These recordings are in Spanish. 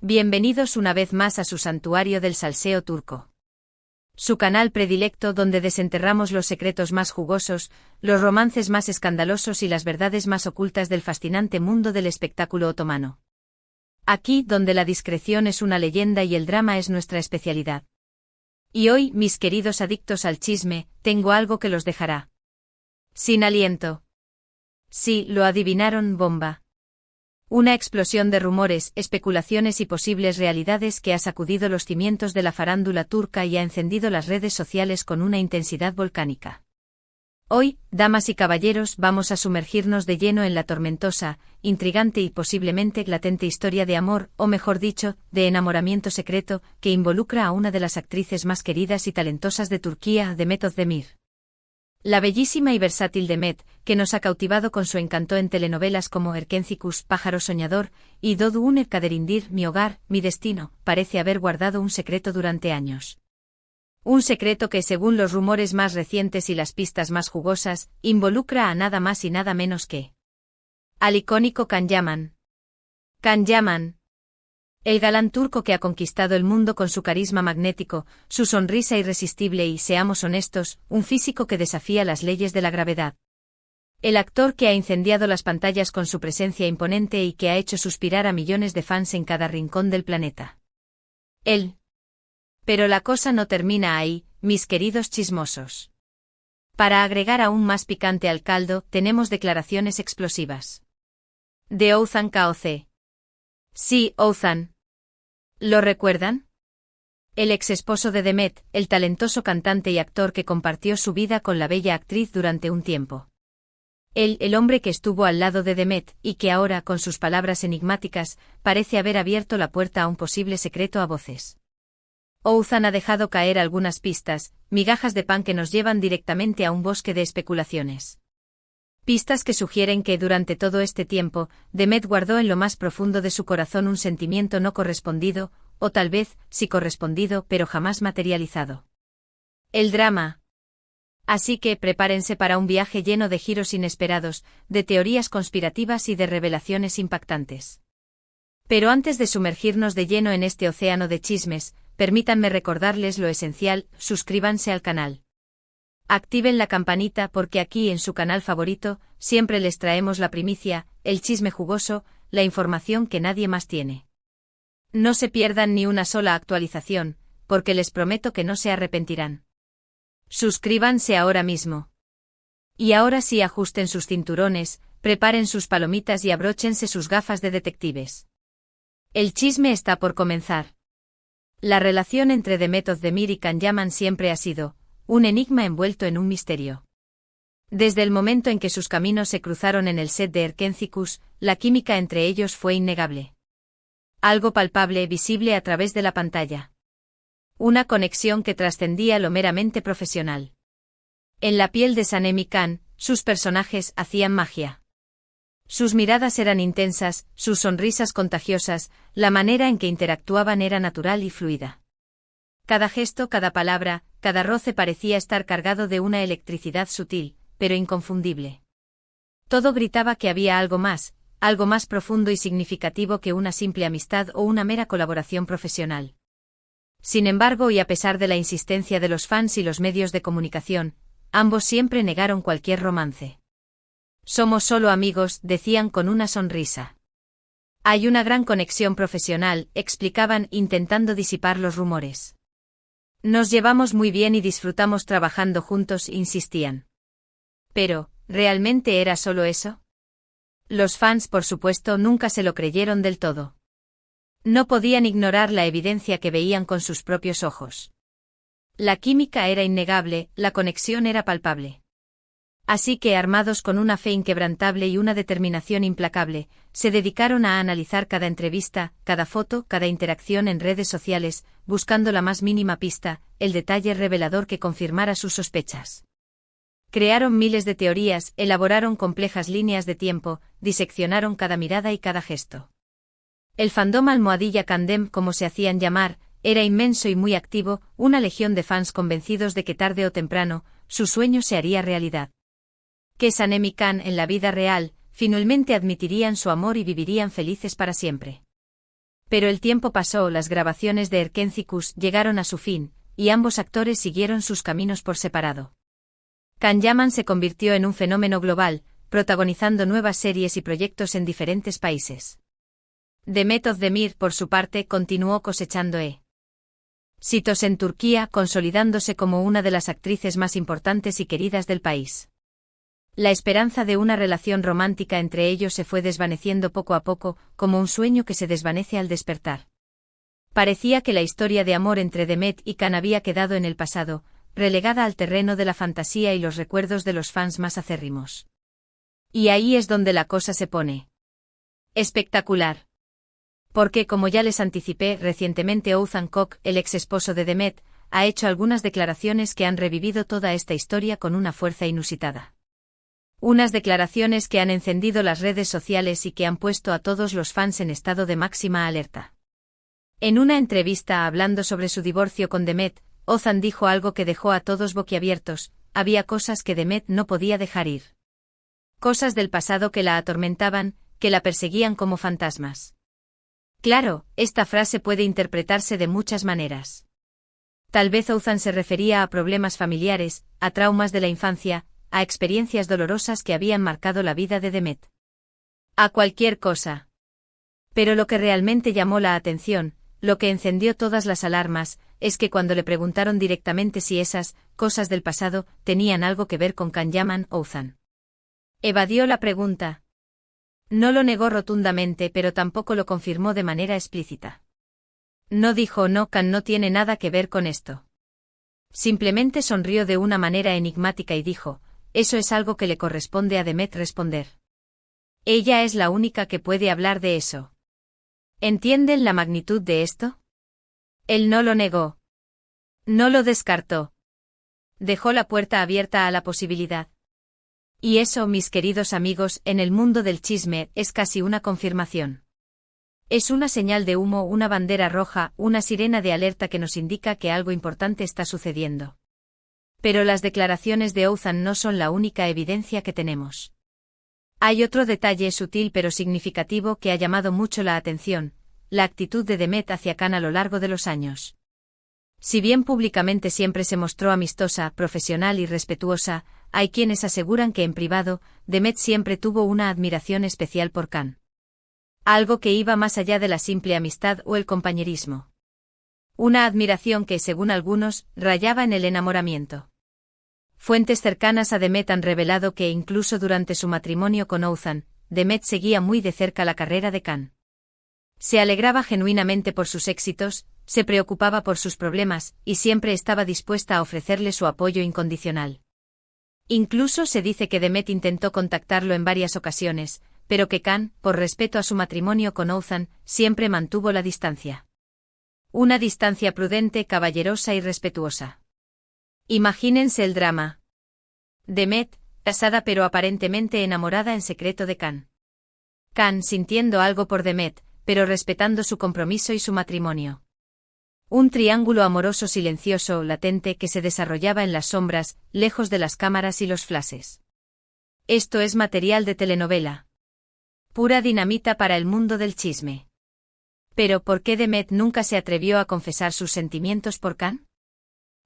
Bienvenidos una vez más a su santuario del salseo turco. Su canal predilecto donde desenterramos los secretos más jugosos, los romances más escandalosos y las verdades más ocultas del fascinante mundo del espectáculo otomano. Aquí donde la discreción es una leyenda y el drama es nuestra especialidad. Y hoy, mis queridos adictos al chisme, tengo algo que los dejará sin aliento. Sí, lo adivinaron, bomba. Una explosión de rumores, especulaciones y posibles realidades que ha sacudido los cimientos de la farándula turca y ha encendido las redes sociales con una intensidad volcánica. Hoy, damas y caballeros, vamos a sumergirnos de lleno en la tormentosa, intrigante y posiblemente latente historia de amor, o mejor dicho, de enamoramiento secreto, que involucra a una de las actrices más queridas y talentosas de Turquía, Demet Özdemir. La bellísima y versátil Demet, que nos ha cautivado con su encanto en telenovelas como Erkencikus, Pájaro Soñador, y Doğduğun Kaderindir, Mi Hogar, Mi Destino, parece haber guardado un secreto durante años. Un secreto que, según los rumores más recientes y las pistas más jugosas, involucra a nada más y nada menos que al icónico Can Yaman. Can Yaman. El galán turco que ha conquistado el mundo con su carisma magnético, su sonrisa irresistible y, seamos honestos, un físico que desafía las leyes de la gravedad. El actor que ha incendiado las pantallas con su presencia imponente y que ha hecho suspirar a millones de fans en cada rincón del planeta. Él. Pero la cosa no termina ahí, mis queridos chismosos. Para agregar aún más picante al caldo, tenemos declaraciones explosivas. De Oğuzhan Koç. Sí, Oğuzhan. ¿Lo recuerdan? El ex esposo de Demet, el talentoso cantante y actor que compartió su vida con la bella actriz durante un tiempo. Él, el hombre que estuvo al lado de Demet, y que ahora, con sus palabras enigmáticas, parece haber abierto la puerta a un posible secreto a voces. Oğuzhan ha dejado caer algunas pistas, migajas de pan que nos llevan directamente a un bosque de especulaciones. Pistas que sugieren que durante todo este tiempo, Demet guardó en lo más profundo de su corazón un sentimiento no correspondido, o tal vez, sí correspondido, pero jamás materializado. El drama. Así que prepárense para un viaje lleno de giros inesperados, de teorías conspirativas y de revelaciones impactantes. Pero antes de sumergirnos de lleno en este océano de chismes, permítanme recordarles lo esencial: suscríbanse al canal. Activen la campanita porque aquí en su canal favorito, siempre les traemos la primicia, el chisme jugoso, la información que nadie más tiene. No se pierdan ni una sola actualización, porque les prometo que no se arrepentirán. Suscríbanse ahora mismo. Y ahora sí, ajusten sus cinturones, preparen sus palomitas y abróchense sus gafas de detectives. El chisme está por comenzar. La relación entre Demet Özdemir y Can Yaman siempre ha sido un enigma envuelto en un misterio. Desde el momento en que sus caminos se cruzaron en el set de Erkencikus, la química entre ellos fue innegable. Algo palpable, visible a través de la pantalla. Una conexión que trascendía lo meramente profesional. En la piel de Sanem Can, sus personajes hacían magia. Sus miradas eran intensas, sus sonrisas contagiosas, la manera en que interactuaban era natural y fluida. Cada gesto, cada palabra, cada roce parecía estar cargado de una electricidad sutil, pero inconfundible. Todo gritaba que había algo más profundo y significativo que una simple amistad o una mera colaboración profesional. Sin embargo, y a pesar de la insistencia de los fans y los medios de comunicación, ambos siempre negaron cualquier romance. Somos solo amigos, decían con una sonrisa. Hay una gran conexión profesional, explicaban, intentando disipar los rumores. Nos llevamos muy bien y disfrutamos trabajando juntos, insistían. Pero, ¿realmente era solo eso? Los fans, por supuesto, nunca se lo creyeron del todo. No podían ignorar la evidencia que veían con sus propios ojos. La química era innegable, la conexión era palpable. Así que, armados con una fe inquebrantable y una determinación implacable, se dedicaron a analizar cada entrevista, cada foto, cada interacción en redes sociales, buscando la más mínima pista, el detalle revelador que confirmara sus sospechas. Crearon miles de teorías, elaboraron complejas líneas de tiempo, diseccionaron cada mirada y cada gesto. El fandom almohadilla Candem, como se hacían llamar, era inmenso y muy activo, una legión de fans convencidos de que tarde o temprano, su sueño se haría realidad. Que Sanem Can en la vida real, finalmente admitirían su amor y vivirían felices para siempre. Pero el tiempo pasó, las grabaciones de Erkencicus llegaron a su fin, y ambos actores siguieron sus caminos por separado. Can Yaman se convirtió en un fenómeno global, protagonizando nuevas series y proyectos en diferentes países. Demet Özdemir, por su parte, continuó cosechando éxitos en Turquía, consolidándose como una de las actrices más importantes y queridas del país. La esperanza de una relación romántica entre ellos se fue desvaneciendo poco a poco, como un sueño que se desvanece al despertar. Parecía que la historia de amor entre Demet y Can había quedado en el pasado, relegada al terreno de la fantasía y los recuerdos de los fans más acérrimos. Y ahí es donde la cosa se pone espectacular. Porque, como ya les anticipé, recientemente Oğuzhan Koç, el ex esposo de Demet, ha hecho algunas declaraciones que han revivido toda esta historia con una fuerza inusitada. Unas declaraciones que han encendido las redes sociales y que han puesto a todos los fans en estado de máxima alerta. En una entrevista hablando sobre su divorcio con Demet, Oğuzhan dijo algo que dejó a todos boquiabiertos: había cosas que Demet no podía dejar ir. Cosas del pasado que la atormentaban, que la perseguían como fantasmas. Claro, esta frase puede interpretarse de muchas maneras. Tal vez Oğuzhan se refería a problemas familiares, a traumas de la infancia, a experiencias dolorosas que habían marcado la vida de Demet. A cualquier cosa. Pero lo que realmente llamó la atención, lo que encendió todas las alarmas, es que cuando le preguntaron directamente si esas cosas del pasado tenían algo que ver con Can Yaman, Oğuzhan evadió la pregunta. No lo negó rotundamente, pero tampoco lo confirmó de manera explícita. No dijo no, Can no tiene nada que ver con esto. Simplemente sonrió de una manera enigmática y dijo: eso es algo que le corresponde a Demet responder. Ella es la única que puede hablar de eso. ¿Entienden la magnitud de esto? Él no lo negó. No lo descartó. Dejó la puerta abierta a la posibilidad. Y eso, mis queridos amigos, en el mundo del chisme, es casi una confirmación. Es una señal de humo, una bandera roja, una sirena de alerta que nos indica que algo importante está sucediendo. Pero las declaraciones de Oğuzhan no son la única evidencia que tenemos. Hay otro detalle sutil pero significativo que ha llamado mucho la atención: la actitud de Demet hacia Can a lo largo de los años. Si bien públicamente siempre se mostró amistosa, profesional y respetuosa, hay quienes aseguran que en privado, Demet siempre tuvo una admiración especial por Can. Algo que iba más allá de la simple amistad o el compañerismo. Una admiración que, según algunos, rayaba en el enamoramiento. Fuentes cercanas a Demet han revelado que incluso durante su matrimonio con Oğuzhan, Demet seguía muy de cerca la carrera de Can. Se alegraba genuinamente por sus éxitos, se preocupaba por sus problemas, y siempre estaba dispuesta a ofrecerle su apoyo incondicional. Incluso se dice que Demet intentó contactarlo en varias ocasiones, pero que Can, por respeto a su matrimonio con Oğuzhan, siempre mantuvo la distancia. Una distancia prudente, caballerosa y respetuosa. Imagínense el drama. Demet, casada pero aparentemente enamorada en secreto de Can. Can sintiendo algo por Demet, pero respetando su compromiso y su matrimonio. Un triángulo amoroso silencioso, latente, que se desarrollaba en las sombras, lejos de las cámaras y los flashes. Esto es material de telenovela. Pura dinamita para el mundo del chisme. Pero ¿por qué Demet nunca se atrevió a confesar sus sentimientos por Can?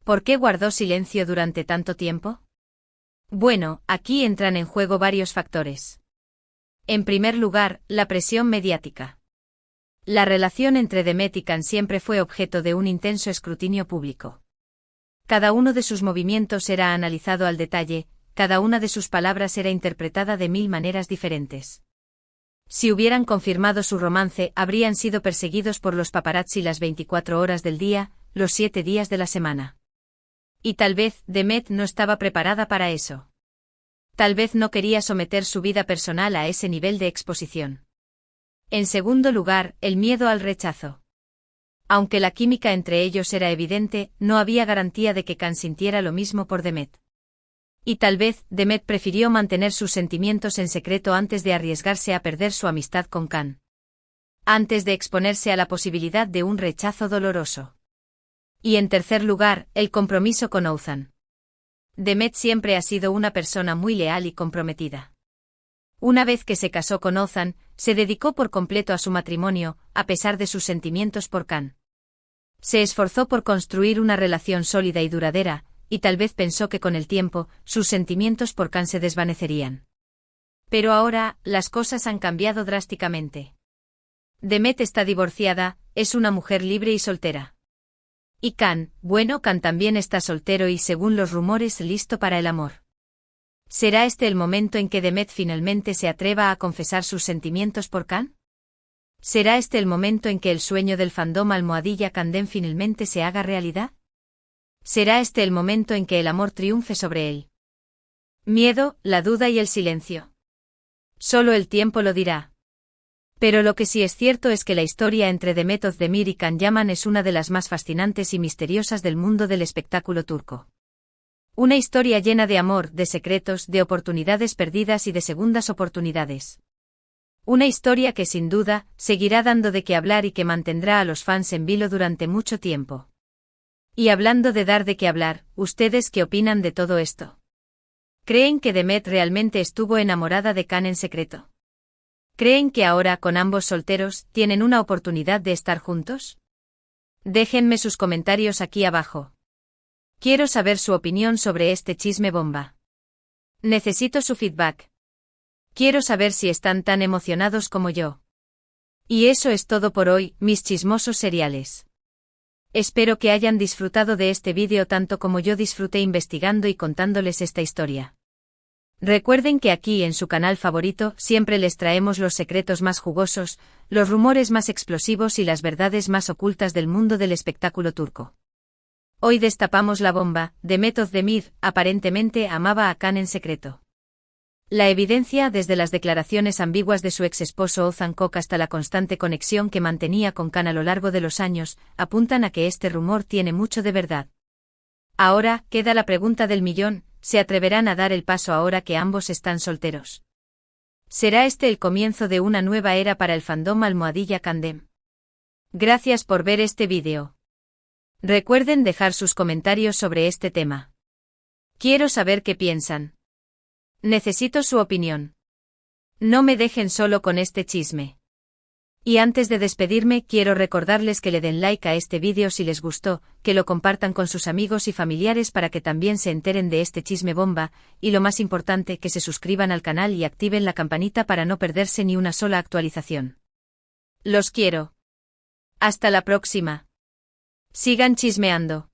¿Por qué guardó silencio durante tanto tiempo? Bueno, aquí entran en juego varios factores. En primer lugar, la presión mediática. La relación entre Demet y Can siempre fue objeto de un intenso escrutinio público. Cada uno de sus movimientos era analizado al detalle, cada una de sus palabras era interpretada de 1000 maneras diferentes. Si hubieran confirmado su romance, habrían sido perseguidos por los paparazzi las 24 horas del día, los 7 días de la semana. Y tal vez Demet no estaba preparada para eso. Tal vez no quería someter su vida personal a ese nivel de exposición. En segundo lugar, el miedo al rechazo. Aunque la química entre ellos era evidente, no había garantía de que Can sintiera lo mismo por Demet. Y tal vez Demet prefirió mantener sus sentimientos en secreto antes de arriesgarse a perder su amistad con Can. Antes de exponerse a la posibilidad de un rechazo doloroso. Y en tercer lugar, el compromiso con Oğuzhan. Demet siempre ha sido una persona muy leal y comprometida. Una vez que se casó con Ozan, se dedicó por completo a su matrimonio, a pesar de sus sentimientos por Can. Se esforzó por construir una relación sólida y duradera, y tal vez pensó que con el tiempo, sus sentimientos por Can se desvanecerían. Pero ahora, las cosas han cambiado drásticamente. Demet está divorciada, es una mujer libre y soltera. Y Can también está soltero y según los rumores listo para el amor. ¿Será este el momento en que Demet finalmente se atreva a confesar sus sentimientos por Can? ¿Será este el momento en que el sueño del fandom Almohadilla Candem finalmente se haga realidad? ¿Será este el momento en que el amor triunfe sobre él? Miedo, la duda y el silencio. Solo el tiempo lo dirá. Pero lo que sí es cierto es que la historia entre Demet Özdemir y Can Yaman es una de las más fascinantes y misteriosas del mundo del espectáculo turco. Una historia llena de amor, de secretos, de oportunidades perdidas y de segundas oportunidades. Una historia que sin duda, seguirá dando de qué hablar y que mantendrá a los fans en vilo durante mucho tiempo. Y hablando de dar de qué hablar, ¿ustedes qué opinan de todo esto? ¿Creen que Demet realmente estuvo enamorada de Can en secreto? ¿Creen que ahora, con ambos solteros, tienen una oportunidad de estar juntos? Déjenme sus comentarios aquí abajo. Quiero saber su opinión sobre este chisme bomba. Necesito su feedback. Quiero saber si están tan emocionados como yo. Y eso es todo por hoy, mis chismosos seriales. Espero que hayan disfrutado de este vídeo tanto como yo disfruté investigando y contándoles esta historia. Recuerden que aquí en su canal favorito siempre les traemos los secretos más jugosos, los rumores más explosivos y las verdades más ocultas del mundo del espectáculo turco. Hoy destapamos la bomba, Demet Özdemir aparentemente amaba a Can en secreto. La evidencia desde las declaraciones ambiguas de su ex esposo Ozan Kok hasta la constante conexión que mantenía con Can a lo largo de los años, apuntan a que este rumor tiene mucho de verdad. Ahora, queda la pregunta del millón, ¿se atreverán a dar el paso ahora que ambos están solteros? ¿Será este el comienzo de una nueva era para el fandom Almohadilla Candem? Gracias por ver este vídeo. Recuerden dejar sus comentarios sobre este tema. Quiero saber qué piensan. Necesito su opinión. No me dejen solo con este chisme. Y antes de despedirme quiero recordarles que le den like a este vídeo si les gustó, que lo compartan con sus amigos y familiares para que también se enteren de este chisme bomba, y lo más importante que se suscriban al canal y activen la campanita para no perderse ni una sola actualización. Los quiero. Hasta la próxima. Sigan chismeando.